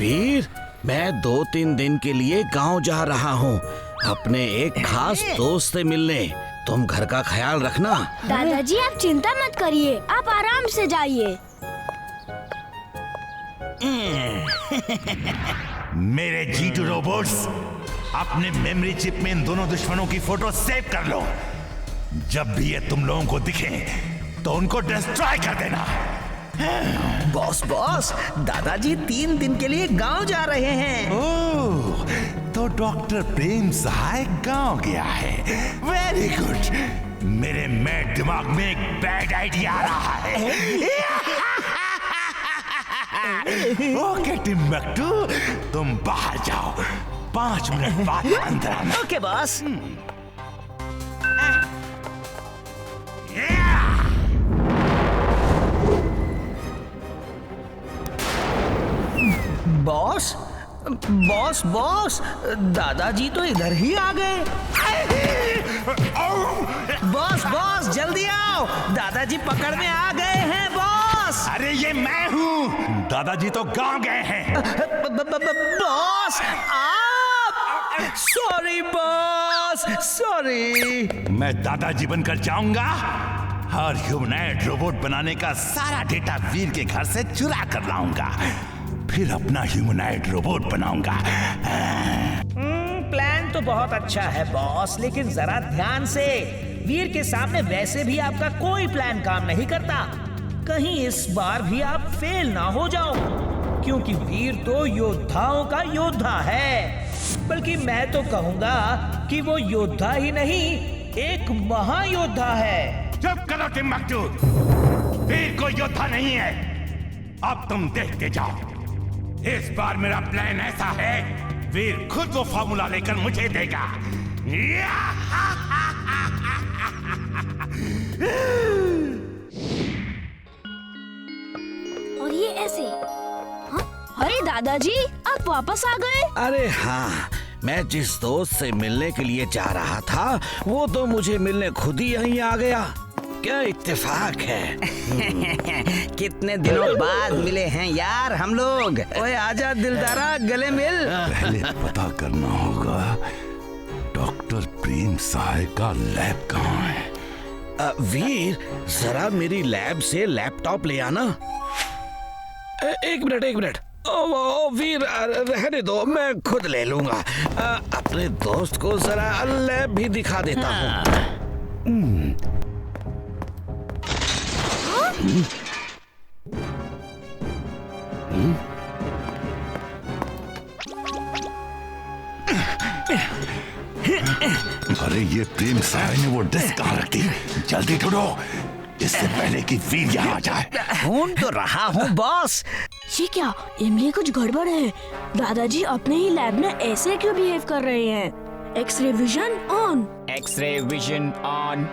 वीर, मैं 2-3 दिन के लिए गांव जा रहा हूँ अपने एक खास दोस्त से मिलने। तुम घर का ख्याल रखना। दादाजी आप चिंता मत करिए, आप आराम से जाइए। मेरे G2 रोबोट्स, अपने मेमोरी चिप में इन दोनों दुश्मनों की फोटो सेव कर लो। जब भी ये तुम लोगों को दिखे तो उनको डिस्ट्रॉय कर देना। बॉस, दादाजी 3 दिन के लिए गांव जा रहे हैं। ओह, तो डॉक्टर प्रेम सहाय गांव गया है। Very good. मेरे मैड दिमाग में एक बैड आइडिया आ रहा है। ओके टिम्बक्टू, तुम बाहर जाओ, 5 मिनट बाद अंदर आना। Okay boss. बॉस, दादाजी तो इधर ही आ गए। बॉस जल्दी आओ, दादाजी पकड़ में आ गए हैं बॉस। अरे ये मैं हूँ, दादाजी तो गांव गए हैं। बॉस आप, सॉरी बॉस, सॉरी। मैं दादाजी बनकर जाऊंगा और ह्यूमनॉइड रोबोट बनाने का सारा डेटा वीर के घर से चुरा कर लाऊंगा, फिर अपना ह्यूमनॉइड रोबोट बनाऊंगा। प्लान तो बहुत अच्छा है बॉस, लेकिन जरा ध्यान से। वीर के सामने वैसे भी आपका कोई प्लान काम नहीं करता। कहीं इस बार भी आप फेल ना हो जाओ, क्योंकि वीर तो योद्धाओं का योद्धा है। बल्कि मैं तो कहूंगा कि वो योद्धा ही नहीं, एक महायोद्धा है। चुप करो टिम्बक्टू, वीर को योद्धा नहीं है। अब तुम देखते जाओ। इस बार मेरा प्लान ऐसा है, वीर खुद वो फार्मूला लेकर मुझे देगा। और ये ऐसे। हाँ? अरे दादाजी आप वापस आ गए। अरे हाँ, मैं जिस दोस्त से मिलने के लिए जा रहा था वो तो मुझे मिलने खुद ही यहीं आ गया। क्या इत्तेफाक है। कितने दिनों बाद मिले हैं यार हम लोग। ओए आजा दिलदारा, गले मिल। पहले पता करना होगा डॉक्टर प्रेम सहाय का लैब कहाँ है। वीर, जरा मेरी लैब से लैपटॉप ले आना। एक मिनट। ओ वीर, रहने दो, मैं खुद ले लूंगा। अपने दोस्त को जरा लैब भी दिखा देता हूँ। अरे ये प्रेम सहाय ने वो डिस्क कहाँ रख दी? जल्दी ढूंढो, इससे पहले कि वीर यहाँ आ जाए। ढूंढ तो रहा हूँ बॉस। ये क्या, इमली कुछ गड़बड़ है। दादाजी अपने ही लैब में ऐसे क्यों बिहेव कर रहे हैं? X-ray vision on. X-ray vision on.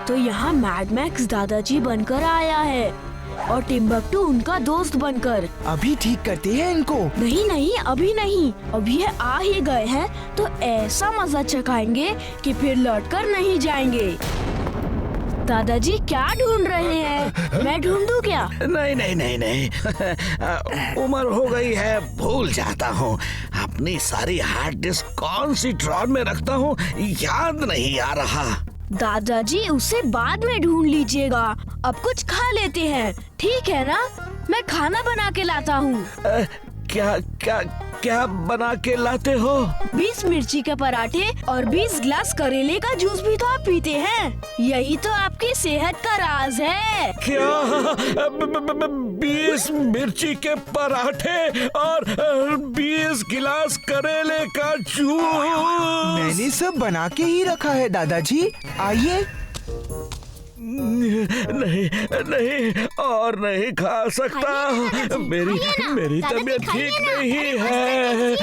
तो यहाँ मैड मैक्स दादाजी बनकर आया है और टिम्बक्टू उनका दोस्त बनकर। अभी ठीक करते हैं इनको। नहीं, अभी नहीं, अभी ये आ ही गए हैं तो ऐसा मजा चखाएंगे कि फिर लौटकर नहीं जाएंगे। दादाजी क्या ढूंढ रहे हैं? मैं ढूंढूं क्या? नहीं। उम्र हो गई है, भूल जाता हूँ। अपनी सारी हार्ड डिस्क कौन सी ड्रॉर में रखता हूँ याद नहीं आ रहा। दादाजी उसे बाद में ढूंढ लीजिएगा, अब कुछ खा लेते हैं, ठीक है ना? मैं खाना बना के लाता हूँ। क्या बना के लाते हो? 20 मिर्ची के पराठे और 20 ग्लास करेले का जूस भी तो आप पीते हैं। यही तो आपकी सेहत का राज है। क्या 20 मिर्ची के पराठे और 20 गिलास करेले का जूस? मैंने सब बना के ही रखा है दादाजी, आइए। नहीं और नहीं खा सकता। मेरी तबीयत ठीक नहीं है।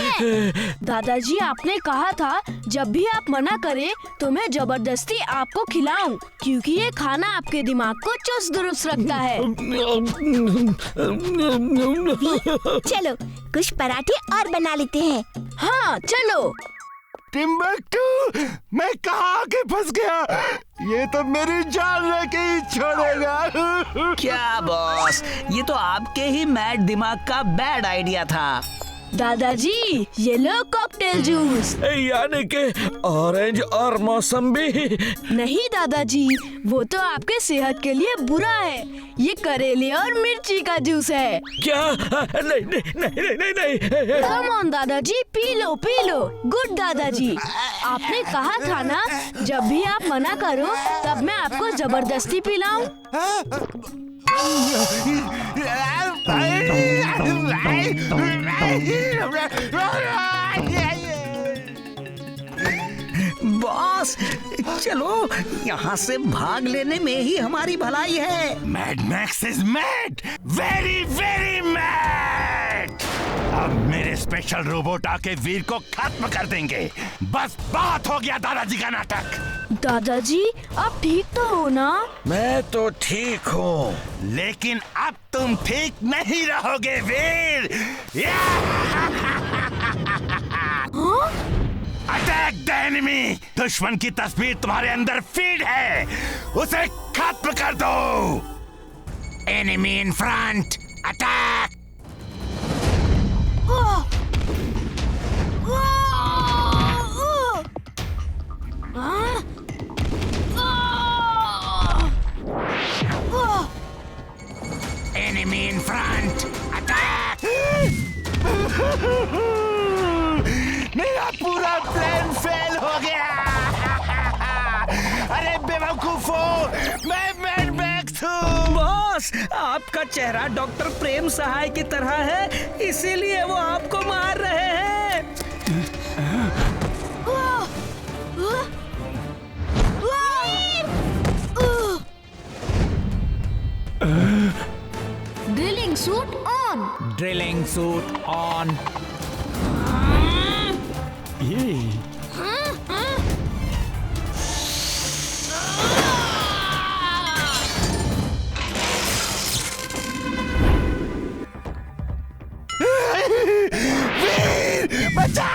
दादाजी आपने कहा था जब भी आप मना करें तो मैं जबरदस्ती आपको खिलाऊं, क्योंकि ये खाना आपके दिमाग को चुस्त दुरुस्त रखता है। चलो कुछ पराठे और बना लेते हैं। हाँ चलो। टिम्बकटू, मैं कहाँ आके फंस गया? ये तो मेरी जान लेके ही छोड़ेगा। क्या बॉस, ये तो आपके ही मैड दिमाग का बैड आइडिया था। दादाजी ये लो कॉकटेल जूस। यानी कि ऑरेंज और मौसम्बी। नहीं दादाजी, वो तो आपके सेहत के लिए बुरा है। ये करेले और मिर्ची का जूस है। क्या? नहीं नहीं नहीं नहीं नहीं। कम ऑन दादाजी, P low P low. Good दादाजी, आपने कहा था ना जब भी आप मना करो तब मैं आपको जबरदस्ती पिलाऊं। बॉस चलो, यहाँ से भाग लेने में ही हमारी भलाई है। Mad max is mad, very very mad. अब मेरे स्पेशल रोबोट आके वीर को खत्म कर देंगे। बस बात हो गया दादाजी का नाटक। दादाजी आप ठीक तो हो ना? मैं तो ठीक हूँ, लेकिन अब तुम ठीक नहीं रहोगे वीर। Attack the enemy. दुश्मन की तस्वीर तुम्हारे अंदर फीड है, उसे खत्म कर दो। Enemy in front, attack. Enemy in front! Attack! मेरा पूरा प्लान फेल हो गया। अरे बेवकूफो, मैं मैड मैक्स हूँ। बॉस आपका चेहरा डॉक्टर प्रेम सहाय की तरह है, इसीलिए वो आपको मार रहे हैं। Drilling suit on. Drilling suit on. वीर बचा।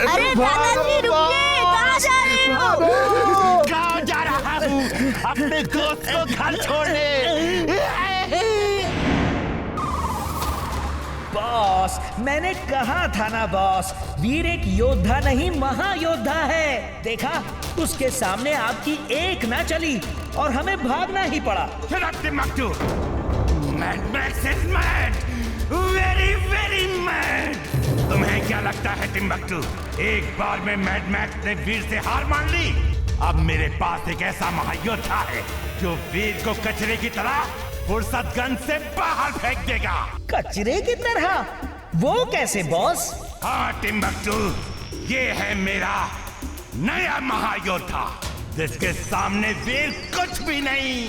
अरे दादाजी रुकिए, कहाँ जा रहे हो? गाँव जा रहा हूँ अपने दोस्त को घर छोड़ने। बॉस मैंने कहा था ना बॉस, वीर एक योद्धा नहीं महायोद्धा है। देखा, उसके सामने आपकी एक ना चली और हमें भागना ही पड़ा। Mad max is mad, very very mad. तुम्हें क्या लगता है टिम्बकटू, एक बार में मैड मैक्स ने वीर से हार मान ली? अब मेरे पास एक ऐसा महायोद्धा है जो वीर को कचरे की तरह फुर्सतगंज से बाहर फेंक देगा। कचरे की तरह? वो कैसे बॉस? हाँ टिम्बकटू, ये है मेरा नया महायोद्धा जिसके सामने वीर कुछ भी नहीं।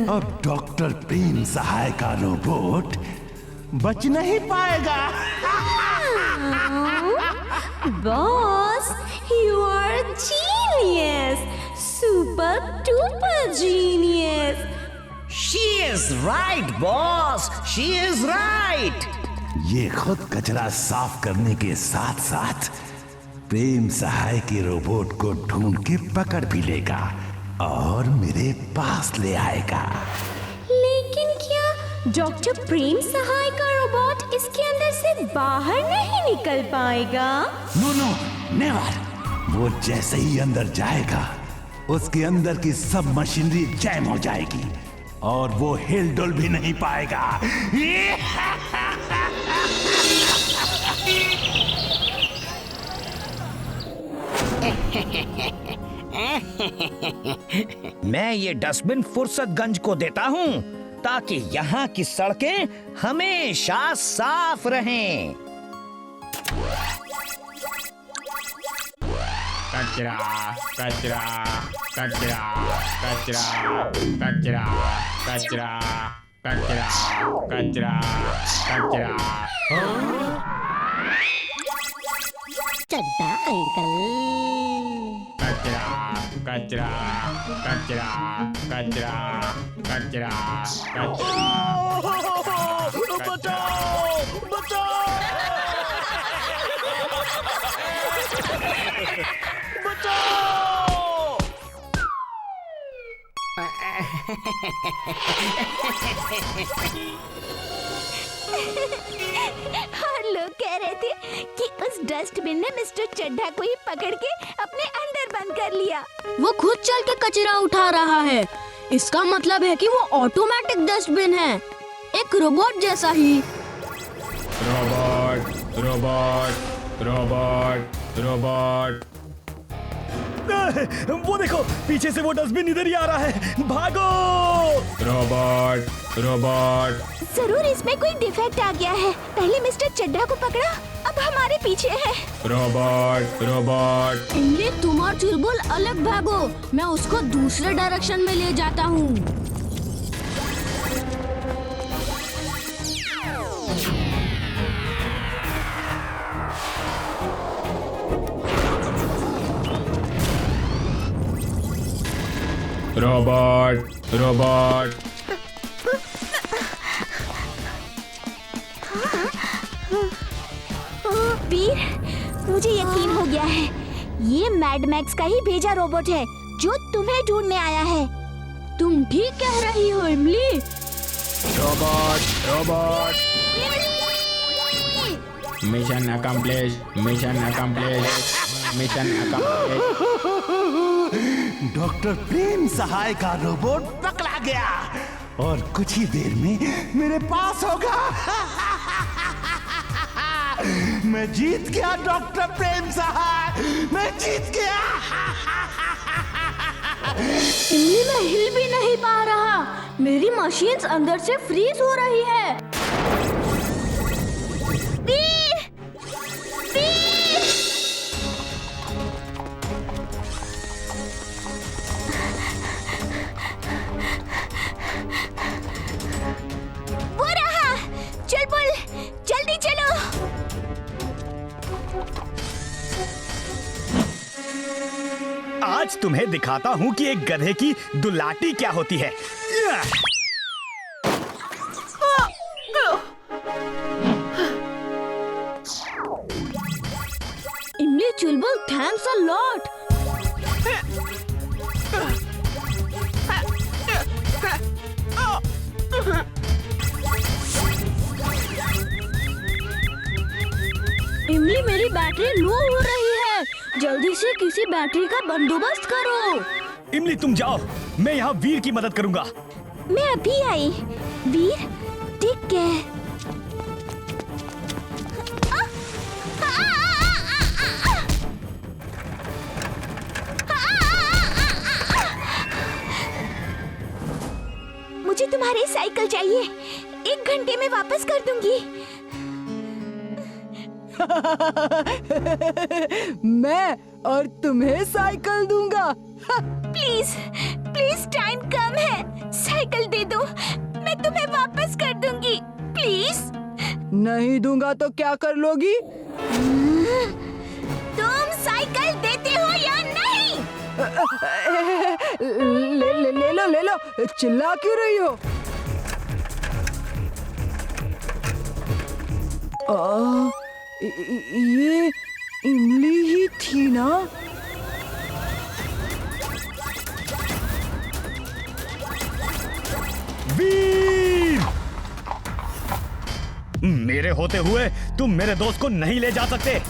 अब डॉक्टर प्रेम सहाय का रोबोट बच नहीं पाएगा। Boss, you are a genius, super duper genius. She is right, boss. She is right. ये खुद कचरा साफ करने के साथ साथ प्रेम सहाय के रोबोट को ढूंढ के पकड़ भी लेगा और मेरे पास ले आएगा। लेकिन क्या डॉक्टर प्रेम सहाय का रोबोट इसके अंदर से बाहर नहीं निकल पाएगा? No no never. वो जैसे ही अंदर जाएगा उसके अंदर की सब मशीनरी जैम हो जाएगी और वो हिलडुल भी नहीं पाएगा। मैं ये डस्टबिन फुर्सतगंज को देता हूँ ताकि यहाँ की सड़कें हमेशा साफ रहें। कचरा कचरा कचरा कचरा कचरा कचरा कचरा कचरा कचरा। चड्ढा अंकल। कचरा कचरा कचरा कचरा कचरा कचरा। और लोग कह रहे थे कि उस डस्टबिन ने मिस्टर चड्ढा को ही पकड़ के अपने अंदर बंद कर लिया। वो खुद चल के कचरा उठा रहा है। इसका मतलब है कि वो ऑटोमेटिक डस्टबिन है, एक रोबोट जैसा ही। Robot robot robot robot. वो देखो, पीछे से वो डस्टबिन इधर ही आ रहा है, भागो! Robot robot. जरूर इसमें कोई डिफेक्ट आ गया है। पहले मिस्टर चड्ढा को पकड़ा, अब हमारे पीछे है। Robot robot. इमली, तुम और चुलबुल अलग भागो, मैं उसको दूसरे डायरेक्शन में ले जाता हूँ। Robot robot. वीर, मुझे यकीन हो गया है, ये मैड मैक्स का ही भेजा रोबोट है जो तुम्हें ढूंढने आया है। तुम ठीक कह रही हो Imli. Robot robot. Mission accomplish mission accomplish mission accomplish. Doctor Prem Sahay का रोबोट पकड़ा गया और कुछ ही देर में मेरे पास होगा। मैं जीत गया डॉक्टर प्रेम सहाय, मैं जीत गया। इमली, मैं हिल भी नहीं पा रहा, मेरी मशीन्स अंदर से फ्रीज हो रही है। वीर! वीर! वो रहा! चुलबुल, जल्दी चलो। आज तुम्हें दिखाता हूँ कि एक गधे की दुलाटी क्या होती है। इमली, चुलबुल, थैंक्स अ लॉट। इमली, मेरी बैटरी लो हो रही है, जल्दी से किसी बैटरी का बंदोबस्त करो। इमली, तुम जाओ, मैं यहाँ वीर की मदद करूँगा। मैं अभी आई। वीर, ठीक है। मुझे तुम्हारी साइकिल चाहिए, 1 घंटे में वापस कर दूंगी। मैं और तुम्हें साइकिल दूंगा। प्लीज प्लीज, टाइम कम है, साइकिल दे दो, मैं तुम्हें वापस कर दूंगी, प्लीज। नहीं दूंगा तो क्या कर लोगी? तुम साइकिल देते हो या नहीं? ले लो, चिल्ला क्यों रही हो? ये इमली ही थी ना? वीर! मेरे होते हुए तुम मेरे दोस्त को नहीं ले जा सकते।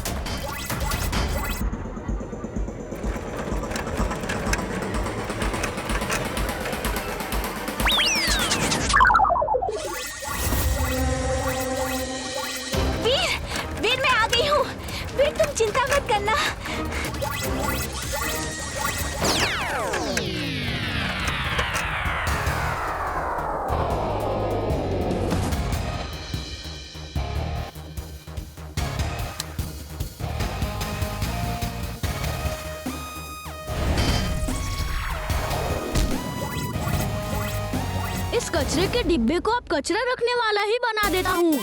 इस कचरे के डिब्बे को अब कचरा रखने वाला ही बना देता हूँ।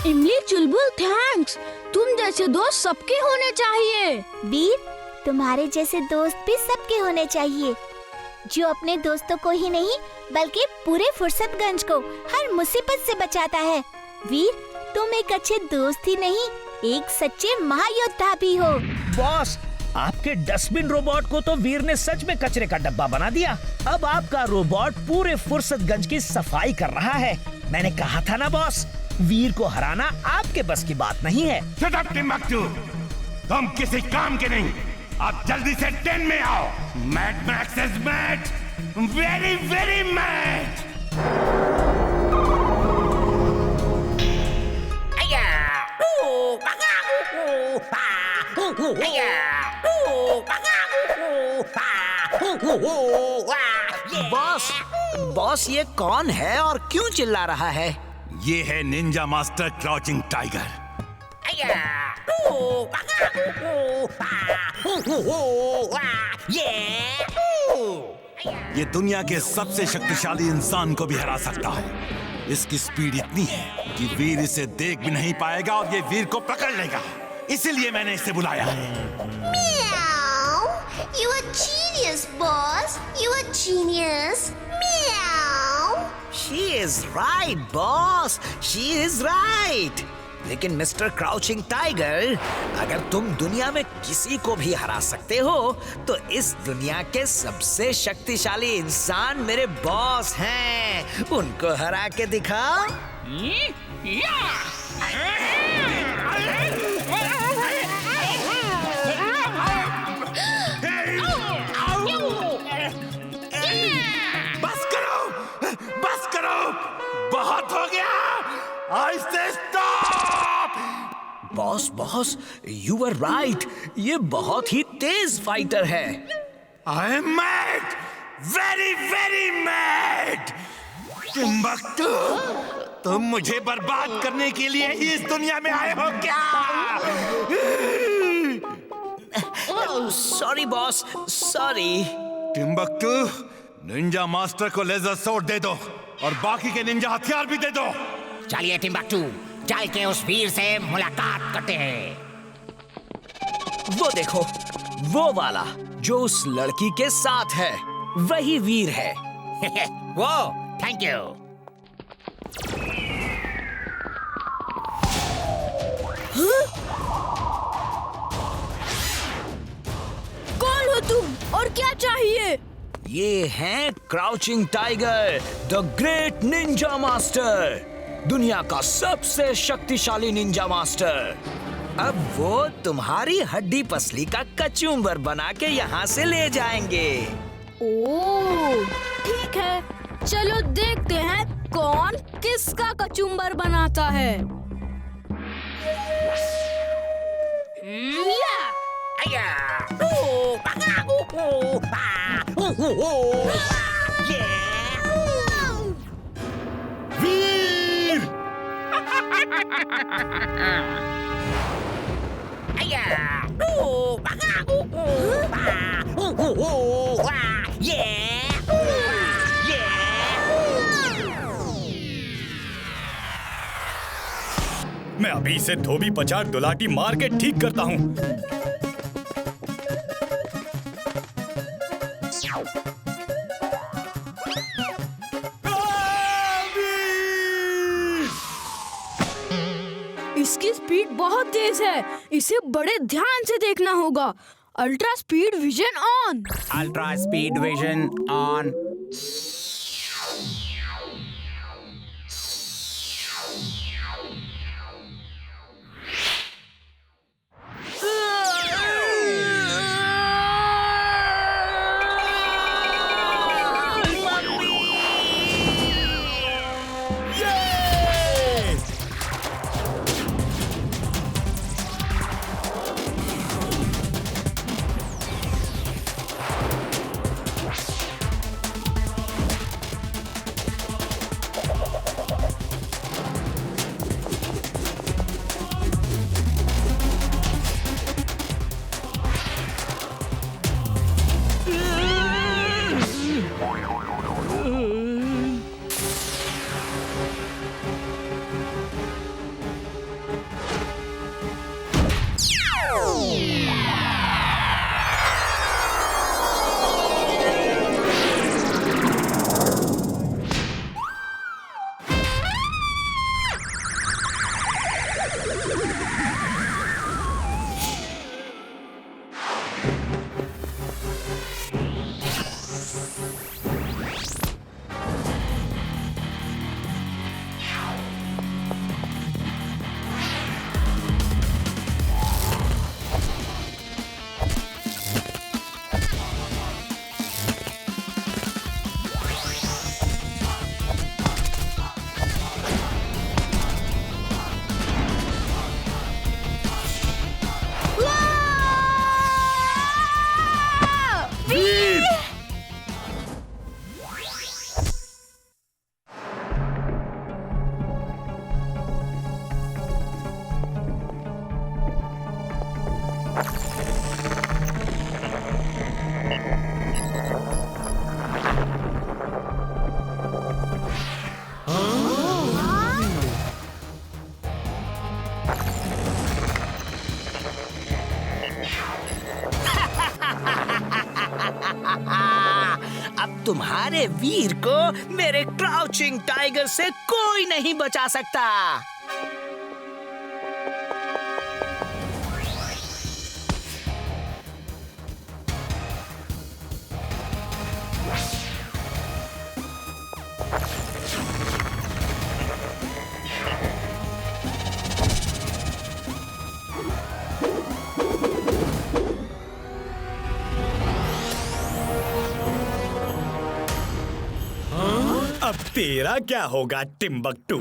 इमली चुलबुल थैंक्स। तुम जैसे दोस्त सबके होने चाहिए। वीर, तुम्हारे जैसे दोस्त भी सबके होने चाहिए, जो अपने दोस्तों को ही नहीं बल्कि पूरे फुर्सतगंज को हर मुसीबत से बचाता है। वीर, तुम एक अच्छे दोस्त ही नहीं, एक सच्चे महायोद्धा भी हो। बॉस, आपके डस्टबिन रोबोट को तो वीर ने सच में कचरे का डब्बा बना दिया। अब आपका रोबोट पूरे फुर्सतगंज की सफाई कर रहा है। मैंने कहा था ना बॉस, वीर को हराना आपके बस की बात नहीं है। Shut up, Timbuktu! तुम किसी काम के नहीं। अब जल्दी से 10 में आओ। Mad max is mad, very very mad. Boss ये कौन है और क्यों चिल्ला रहा है? ये है निंजा मास्टर क्राउचिंग टाइगर। ये दुनिया के सबसे शक्तिशाली इंसान को भी हरा सकता है। इसकी स्पीड इतनी है कि वीर इसे देख भी नहीं पाएगा और ये वीर को पकड़ लेगा। इसीलिए मैंने इसे बुलाया है। Meow! You a genius, boss! You a genius! Meow! She is right, boss. She is right. लेकिन मिस्टर क्राउचिंग टाइगर, अगर तुम दुनिया में किसी को भी हरा सकते हो, तो इस दुनिया के सबसे शक्तिशाली इंसान मेरे बॉस हैं। उनको हरा के दिखाओ। बस करो, बहुत हो गया। आहिस्ते stop. Boss, you are right. ये बहुत ही तेज फाइटर है। I am mad, very very mad. Timbuktu, तुम मुझे बर्बाद करने के लिए ही इस दुनिया में आए हो क्या? Sorry boss, sorry. Timbuktu, Ninja master को लेजर सोर्ड दे दो और बाकी के निंजा हथियार भी दे दो। चलिए टिम्बक्टू, चल के उस वीर से मुलाकात करते हैं। वो देखो, वो वाला जो उस लड़की के साथ है, वही वीर है। वो, थैंक यू। कौन हो तुम और क्या चाहिए? ये हैं crouching tiger, the great Ninja master, दुनिया का सबसे शक्तिशाली निंजा मास्टर। अब वो तुम्हारी हड्डी पसली का कचूमर बना के यहाँ से ले जाएंगे। ओह, ठीक है, चलो देखते हैं कौन किसका कचूमर बनाता है। वीर! मैं अभी से धोबी पचाक दुलाटी मार के ठीक करता हूँ। इसकी स्पीड बहुत तेज है, इसे बड़े ध्यान से देखना होगा। Ultra speed vision on. Ultra speed vision on. तुम्हारे वीर को मेरे क्राउचिंग टाइगर से कोई नहीं बचा सकता। अब तेरा क्या होगा टिम्बकटू?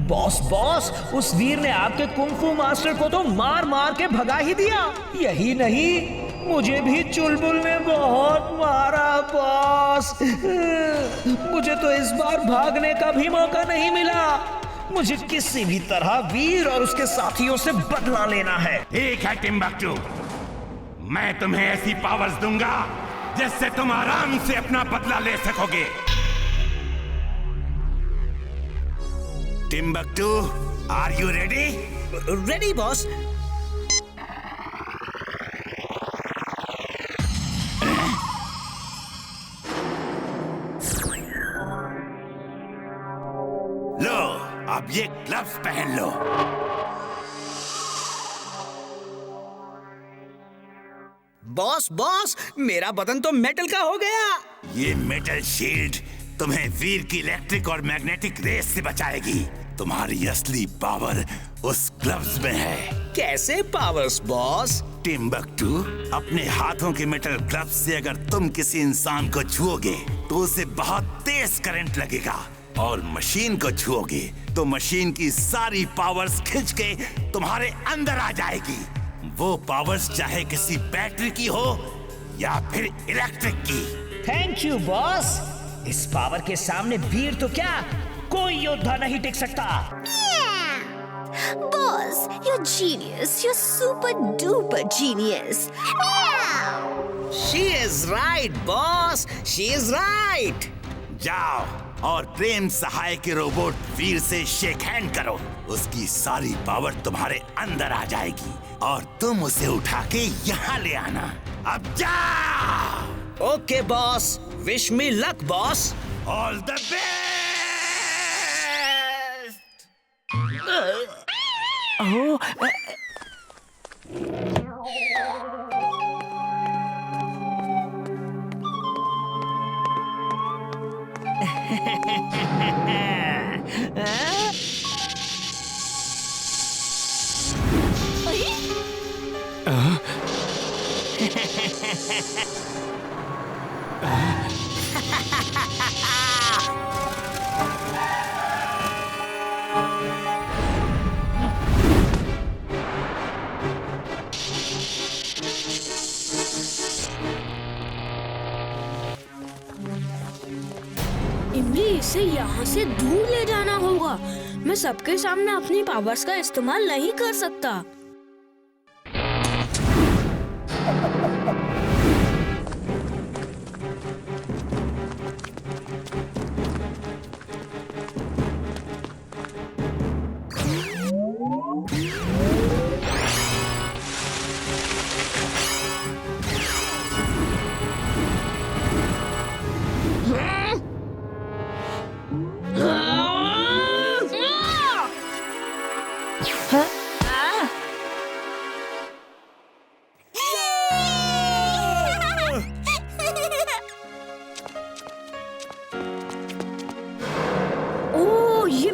बॉस, उस वीर ने आपके कुंफू मास्टर को तो मार मार के भगा ही दिया। यही नहीं, मुझे भी चुलबुल ने बहुत मारा बॉस। मुझे तो इस बार भागने का भी मौका नहीं मिला। मुझे किसी भी तरह वीर और उसके साथियों से बदला लेना है। ठीक है टिम्बकटू, मैं तुम्हें ऐसी पावर्स दूंगा जिससे तुम आराम से अपना बदला ले सकोगे। Timbuktu, are you ready? Ready boss. लो, अब ये ग्लव्स पहन लो। बॉस, मेरा बदन तो मेटल का हो गया। ये मेटल शील्ड तुम्हें वीर की इलेक्ट्रिक और मैग्नेटिक रेस से बचाएगी। तुम्हारी असली पावर उस ग्लव्स में है। कैसे पावर्स बॉस? टिम्बकटू, अपने हाथों के मेटल ग्लव्स से अगर तुम किसी इंसान को छुओगे तो उसे बहुत तेज करंट लगेगा, और मशीन को छुओगे तो मशीन की सारी पावर्स खिंच के तुम्हारे अंदर आ जाएगी। वो पावर्स चाहे किसी बैटरी की हो या फिर इलेक्ट्रिक की। Thank you boss. इस पावर के सामने वीर तो क्या, कोई योद्धा नहीं टिक सकता। Boss, you're genius. You're super duper genius. She is right, boss. She is right. जाओ और प्रेम सहाय के रोबोट वीर से शेक हैंड करो। उसकी सारी पावर तुम्हारे अंदर आ जाएगी और तुम उसे उठा के यहाँ ले आना। अब जाओ। Okay boss, wish me luck boss. All the best. इमली, इसे यहाँ से दूर ले जाना होगा। मैं सबके सामने अपनी पावर्स का इस्तेमाल नहीं कर सकता।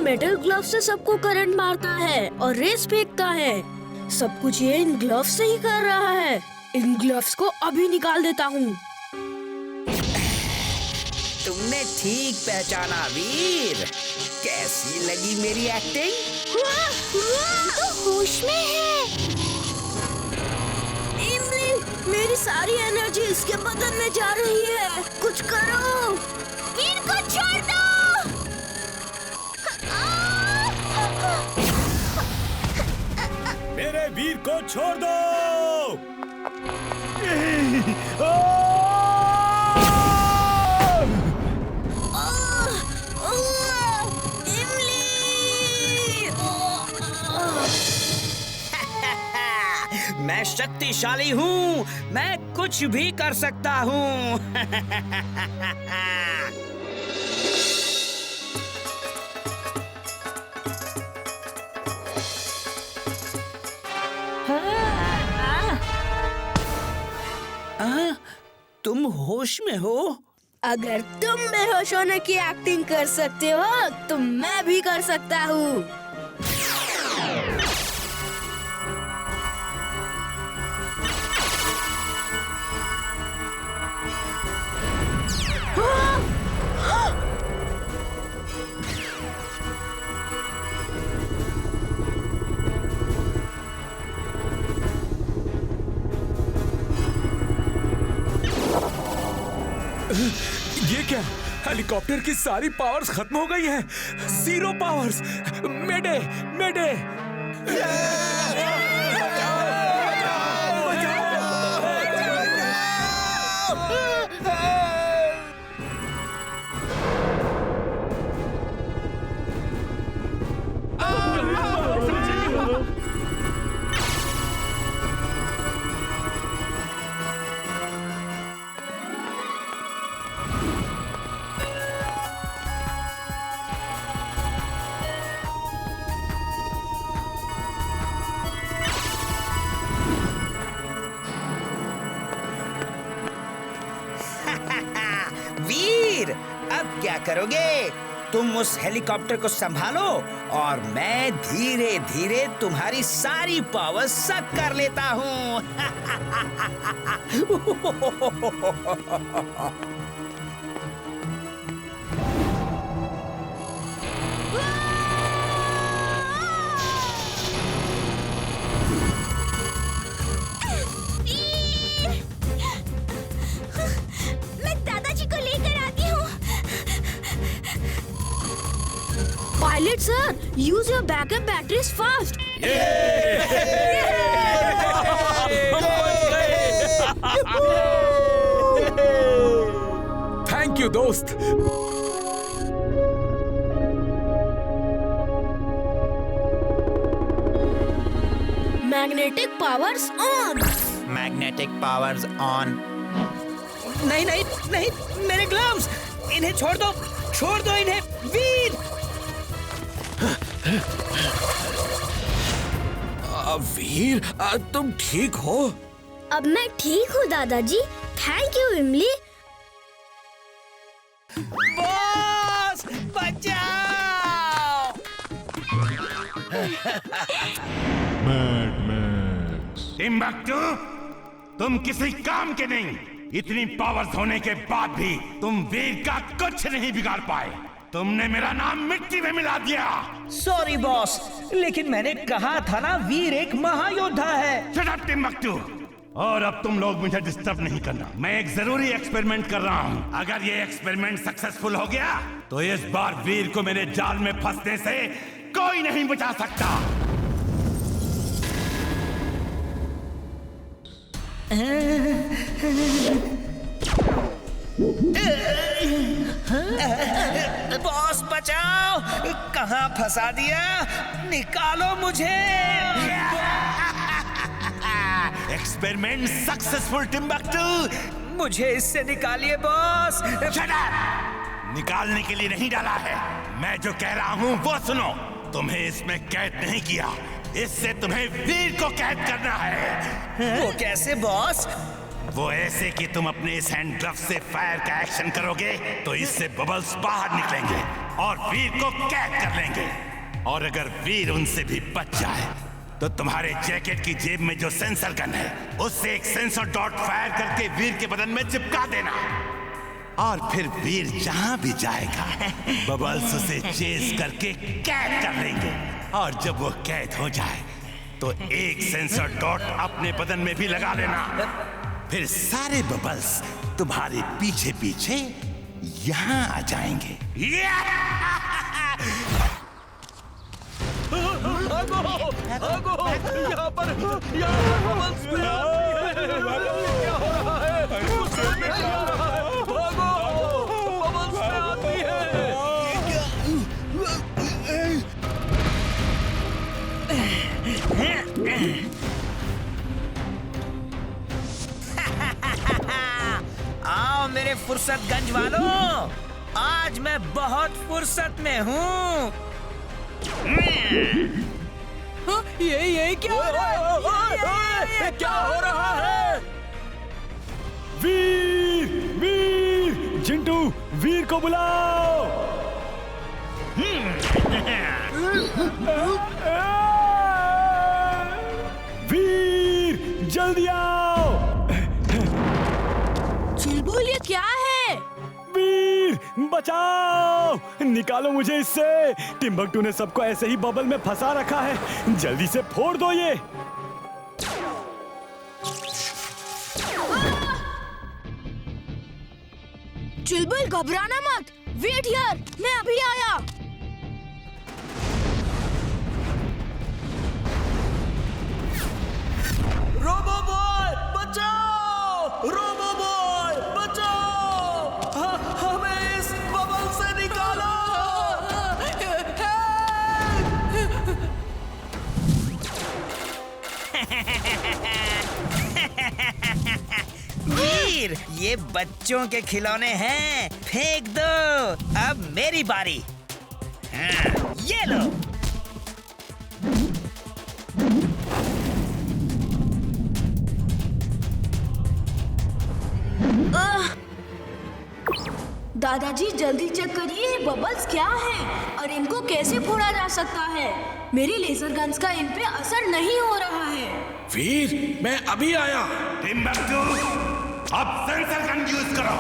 मेटल ग्लव से सबको करंट मारता है और रेस फेंकता है। सब कुछ ये इन ग्लव्स से ही कर रहा है। इन ग्लव्स को अभी निकाल देता हूँ। तुमने ठीक पहचाना वीर। कैसी लगी मेरी एक्टिंग? तो होश में है। इमली, मेरी सारी एनर्जी इसके बदन में जा रही है। कुछ करो। वीर को छोड़ दो। मेरे वीर को छोड़ दो। मैं शक्तिशाली हूँ, मैं कुछ भी कर सकता हूँ। तुम होश में हो? अगर तुम बेहोश होने की एक्टिंग कर सकते हो तो मैं भी कर सकता हूँ। ये क्या? हेलीकॉप्टर की सारी पावर्स खत्म हो गई हैं। Zero powers. मेडे, मेडे। वीर, अब क्या करोगे? तुम उस हेलीकॉप्टर को संभालो और मैं धीरे धीरे तुम्हारी सारी पावर सक कर लेता हूँ। Pilot sir, use your backup batteries fast. Thank you दोस्त। Magnetic powers on. Magnetic powers on. नहीं नहीं नहीं, मेरे ग्लव्स, इन्हें छोड़ दो, छोड़ दो इन्हें। वीर, वीर, तुम ठीक हो? अब मैं ठीक हूँ दादाजी। थैंक यू इमली। बॉस, बचाओ! टिम्बक्टू, तुम किसी काम के नहीं। इतनी पावर्स होने के बाद भी तुम वीर का कुछ नहीं बिगाड़ पाए। तुमने मेरा नाम मिट्टी में मिला दिया। सॉरी बॉस, लेकिन मैंने कहा था ना, वीर एक महायोद्धा है। Shut up Timbuktu. और अब तुम लोग मुझे डिस्टर्ब नहीं करना। मैं एक जरूरी एक्सपेरिमेंट कर रहा हूँ। अगर ये एक्सपेरिमेंट सक्सेसफुल हो गया तो इस बार वीर को मेरे जाल में फंसने से कोई नहीं बचा सकता। बॉस बचाओ, कहाँ फंसा दिया? निकालो मुझे। Experiment successful Timbuktu. मुझे इससे निकालिए बॉस। Shut up! निकालने के लिए नहीं डाला है। मैं जो कह रहा हूँ वो सुनो। तुम्हें इसमें कैद नहीं किया, इससे तुम्हें वीर को कैद करना है। वो कैसे बॉस? वो ऐसे कि तुम अपने इस हैंड ग्लव से फायर का एक्शन करोगे तो इससे बबल्स बाहर निकलेंगे और वीर को कैद कर लेंगे। और अगर वीर उनसे भी बच जाए तो तुम्हारे जैकेट की जेब में जो सेंसर गन है उससे एक सेंसर डॉट फायर करके वीर के बदन में चिपका देना। और फिर वीर जहां भी जाएगा बबल्स उसे चेस करके कैद कर लेंगे। और जब वो कैद हो जाए तो एक सेंसर डॉट अपने बदन में भी लगा लेना। फिर सारे बबल्स तुम्हारे पीछे पीछे यहाँ आ जाएंगे। यहाँ पर बबल्स में आती है। फुर्सतगंज वालों, आज मैं बहुत फुर्सत में हूँ। ये क्या हो रहा है? क्या हो रहा है? वीर, वीर, चिंटू, वीर को बुलाओ। वीर, जल्दी आओ। चुलबुल, ये क्या है? वीर, बचाओ, निकालो मुझे इससे। टिम्बकटू ने सबको ऐसे ही बबल में फंसा रखा है, जल्दी से फोड़ दो ये। चुलबुल, घबराना मत, वेट हियर, मैं अभी आया। रोबो बॉय बचाओ, रोबो बॉय बचाओ, हमें इस बबल से निकालो। वीर, ये बच्चों के खिलौने हैं, फेंक दो। अब मेरी बारी। हाँ, ये लो। दादाजी, जल्दी चेक करिए ये बबल्स क्या हैं और इनको कैसे फोड़ा जा सकता है। मेरी लेजर गन्स का इन पे असर नहीं हो रहा है। वीर, मैं अभी आया। टिम्बकटू, अब सेंसर गन यूज करो।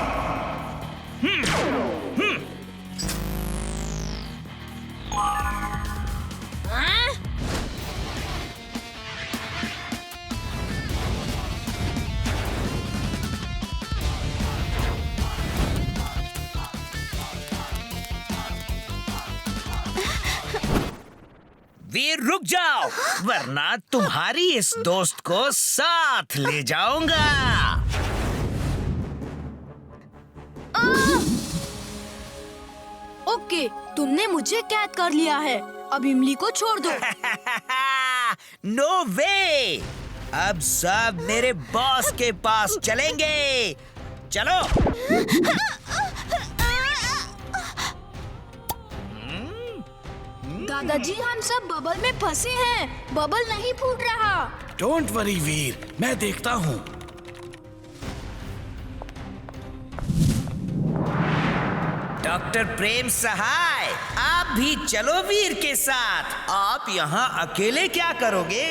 वीर, रुक जाओ, वरना तुम्हारी इस दोस्त को साथ ले जाऊंगा। ओके, तुमने मुझे कैद कर लिया है, अब इमली को छोड़ दो। नो वे, अब सब मेरे बॉस के पास चलेंगे। चलो। दादाजी, हम सब बबल में फंसे हैं, बबल नहीं फूट रहा। डोंट वरी वीर, मैं देखता हूँ। डॉक्टर प्रेम सहाय, आप भी चलो वीर के साथ। आप यहाँ अकेले क्या करोगे?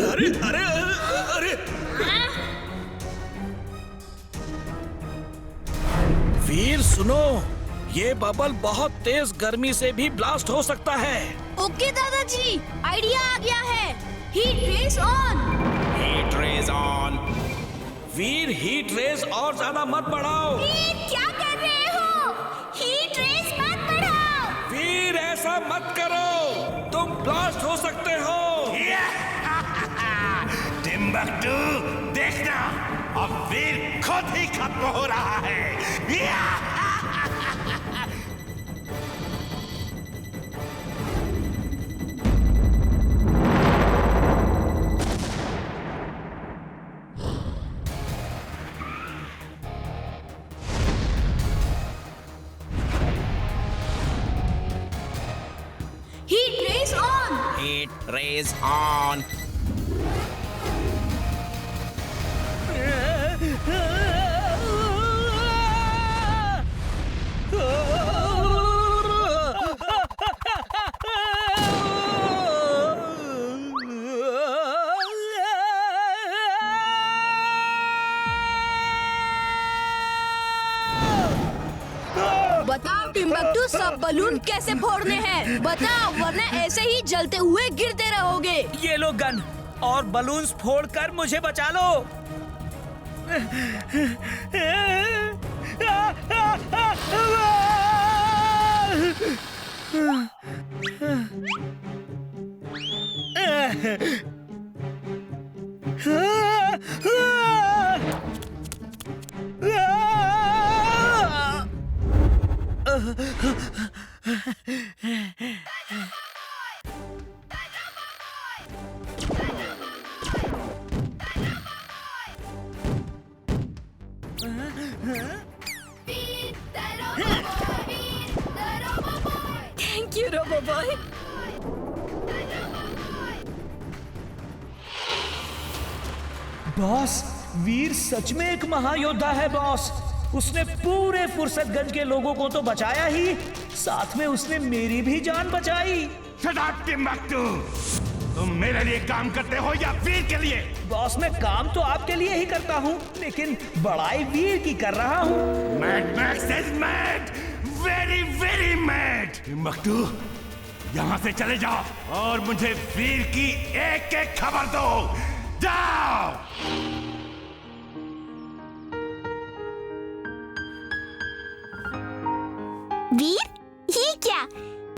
अरे अरे अरे, वीर सुनो, ये बबल बहुत तेज गर्मी से भी ब्लास्ट हो सकता है। ओके दादाजी, आइडिया आ गया है। Heat rays on. Heat rays on. Veer, heat rays और ज्यादा मत बढ़ाओ। क्या कर रहे हो? हीट रेस मत बढ़ाओ। वीर, ऐसा मत करो, तुम ब्लास्ट हो सकते हो। टिम्बकटू, देखना, अब वीर खुद ही खत्म हो रहा है। Heat rays on. Heat rays on. बताओ टिम्बकटू, सब बलून कैसे फोड़ने हैं? बताओ, वरना ऐसे ही जलते हुए गिरते रहोगे। ये लो गन और बलून्स फोड़कर मुझे बचा लो। Thank you robo boy. Boss, Veer सच में एक महायोद्धा है बॉस। उसने पूरे फुर्सतगंज के लोगों को तो बचाया ही, साथ में उसने मेरी भी जान बचाई। Shut up Timbuktu! तुम मेरे लिए काम करते हो या वीर के लिए? बॉस, मैं काम तो आपके लिए ही करता हूँ, लेकिन बड़ाई वीर की कर रहा हूँ। Mad max is mad, very very mad. Timbuktu, यहाँ से चले जाओ और मुझे वीर की एक एक खबर दो। जाओ। वीर, ये क्या?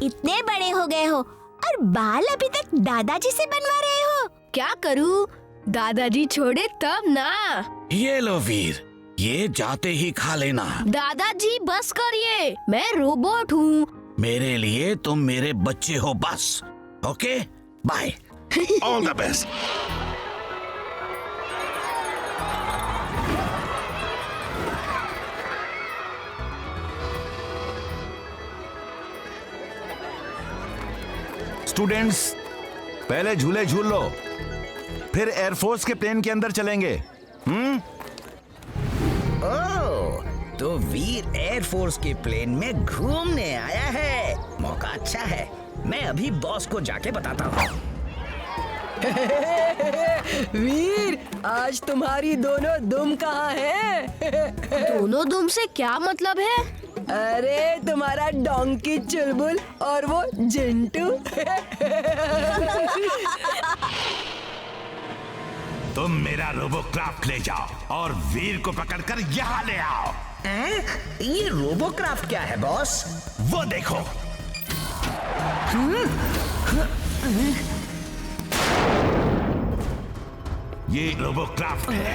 इतने बड़े हो गए हो और बाल अभी तक दादाजी से बनवा रहे हो? क्या करूँ, दादाजी छोड़े तब ना। ये लो वीर, ये जाते ही खा लेना। दादाजी बस करिए, मैं रोबोट हूँ। मेरे लिए तुम मेरे बच्चे हो बस। Okay, bye. All the best. Students, पहले झूले झूल लो, फिर एयरफोर्स के प्लेन के अंदर चलेंगे। ओह, तो वीर एयरफोर्स के प्लेन में घूमने आया है। मौका अच्छा है, मैं अभी बॉस को जाके बताता हूँ। वीर, आज तुम्हारी दोनों दुम कहाँ है? दोनों दुम से क्या मतलब है? अरे तुम्हारा डोंकी चुलबुल और वो जिंटू। तुम मेरा रोबोक्राफ्ट ले जाओ और वीर को पकड़कर यहाँ ले आओ। ये रोबोक्राफ्ट क्या है बॉस? वो देखो। ये रोबोक्राफ्ट है।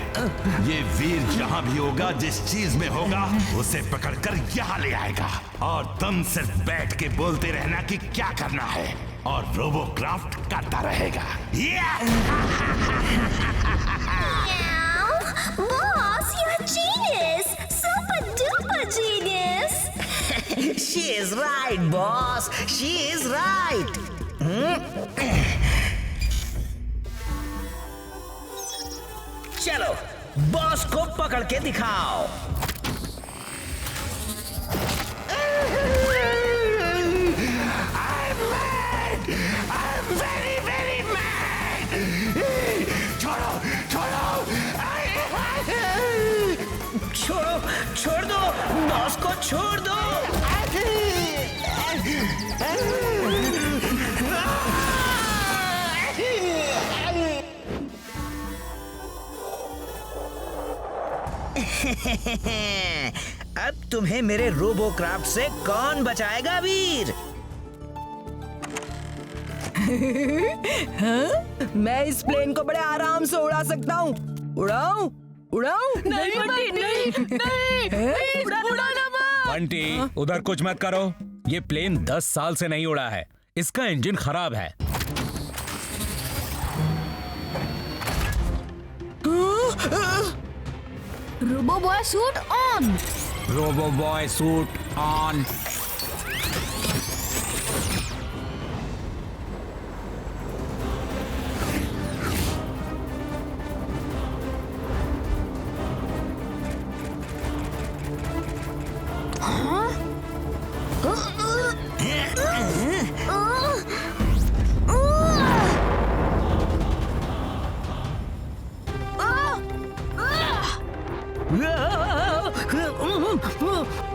ये वीर जहाँ भी होगा, जिस चीज में होगा, उसे पकड़कर यहाँ ले आएगा और तुम सिर्फ बैठ के बोलते रहना कि क्या करना है और रोबोक्राफ्ट करता रहेगा। Boss, you're a genius, super duper genius. She is right, boss. She is right. चलो, बॉस को पकड़ के दिखाओ। I'm mad. I'm very very mad. छोड़ो, छोड़ो। छोड़ो, छोड़ दो, बॉस को छोड़ दो। अब तुम्हें मेरे रोबोक्राफ्ट से कौन बचाएगा वीर? मैं इस प्लेन को बड़े आराम से उड़ा सकता हूँ। उड़ाऊं? उड़ाऊं? नहीं बंटी, नहीं, उड़ाना मत। बंटी, उधर कुछ मत करो। ये प्लेन 10 साल से नहीं उड़ा है, इसका इंजन खराब है। Robo boy suit on. Robo boy suit on.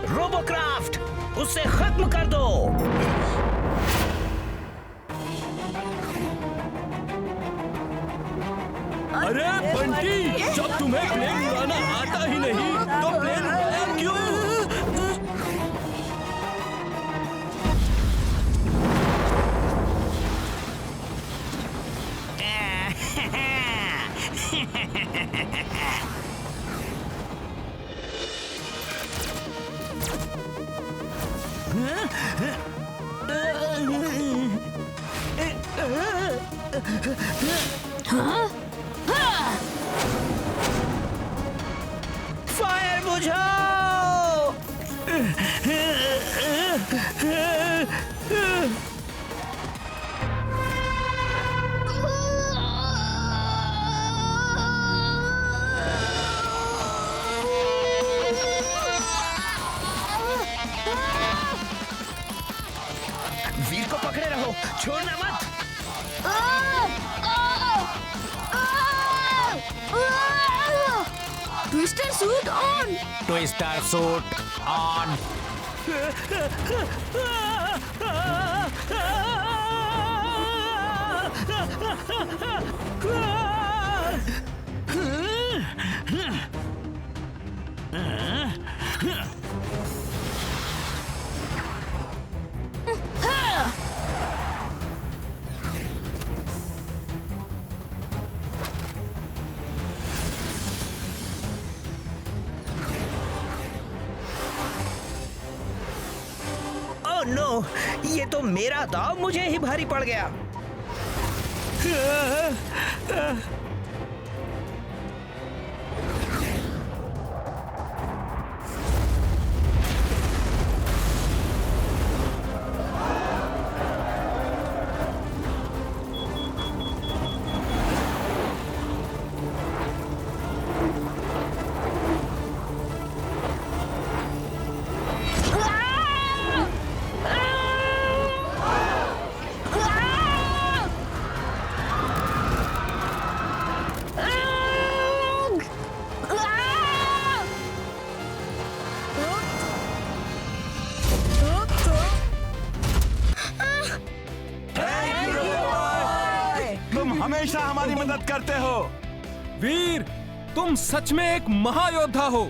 Robocraft, उसे खत्म कर दो। अरे बंटी, जब तुम्हें प्लेन उड़ाना आता ही नहीं तो प्लेन उड़ाया क्यों? फायर बुझाओ। पकड़े रहो, छोड़ना मत। Twister suit on. Twister suit on. Oh no, ये तो मेरा दाव मुझे ही भारी पड़ गया। तुम हमेशा हमारी मदद करते हो। वीर, तुम सच में एक महायोद्धा हो।